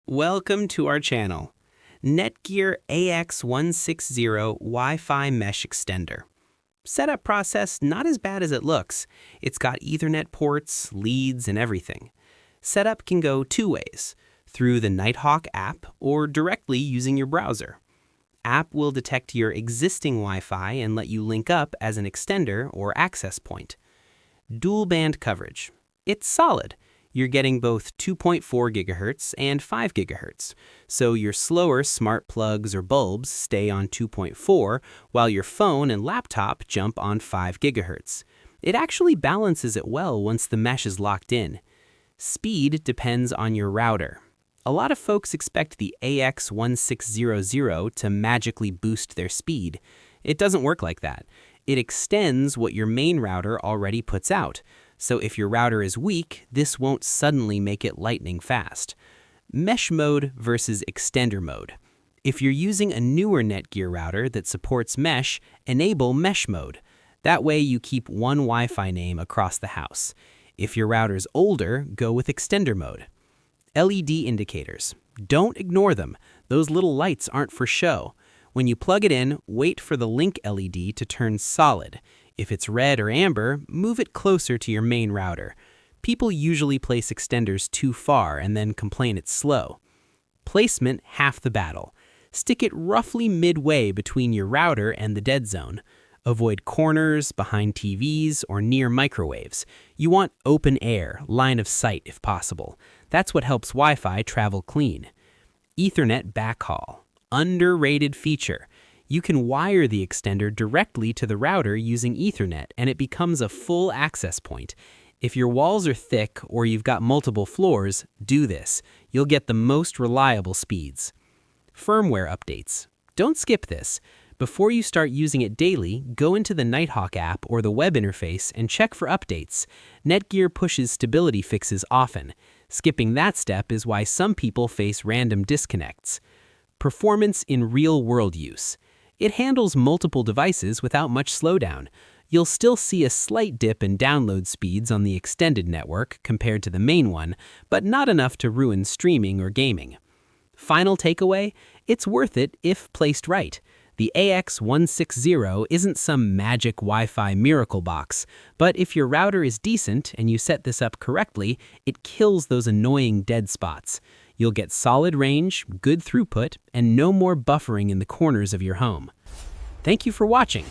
Welcome to our channel, Netgear AX1600 Wi-Fi Mesh Extender. Setup process not as bad as it looks. It's got Ethernet ports, leads, and everything. Setup can go two ways, through the Nighthawk app or directly using your browser. App will detect your existing Wi-Fi and let you link up as an extender or access point. Dual band coverage. It's solid. You're getting both 2.4 GHz and 5 GHz, so your slower smart plugs or bulbs stay on 2.4 while your phone and laptop jump on 5 GHz. It actually balances it well once the mesh is locked in. Speed depends on your router. A lot of folks expect the AX1600 to magically boost their speed. It doesn't work like that. It extends what your main router already puts out. So if your router is weak, this won't suddenly make it lightning fast. Mesh mode versus extender mode. If you're using a newer Netgear router that supports mesh, enable mesh mode. That way you keep one Wi-Fi name across the house. If your router's older, go with extender mode. LED indicators. Don't ignore them. Those little lights aren't for show. When you plug it in, wait for the link LED to turn solid. If it's red or amber, move it closer to your main router. People usually place extenders too far and then complain it's slow. Placement half the battle. Stick it roughly midway between your router and the dead zone. Avoid corners, behind TVs, or near microwaves. You want open air, line of sight if possible. That's what helps Wi-Fi travel clean. Ethernet backhaul. Underrated feature. You can wire the extender directly to the router using Ethernet, and it becomes a full access point. If your walls are thick or you've got multiple floors, do this. You'll get the most reliable speeds. Firmware updates. Don't skip this. Before you start using it daily, go into the Nighthawk app or the web interface and check for updates. Netgear pushes stability fixes often. Skipping that step is why some people face random disconnects. Performance in real-world use. It handles multiple devices without much slowdown. You'll still see a slight dip in download speeds on the extended network compared to the main one, but not enough to ruin streaming or gaming. Final takeaway, it's worth it if placed right. The AX1600 isn't some magic Wi-Fi miracle box, but if your router is decent and you set this up correctly, it kills those annoying dead spots. You'll get solid range, good throughput, and no more buffering in the corners of your home. Thank you for watching.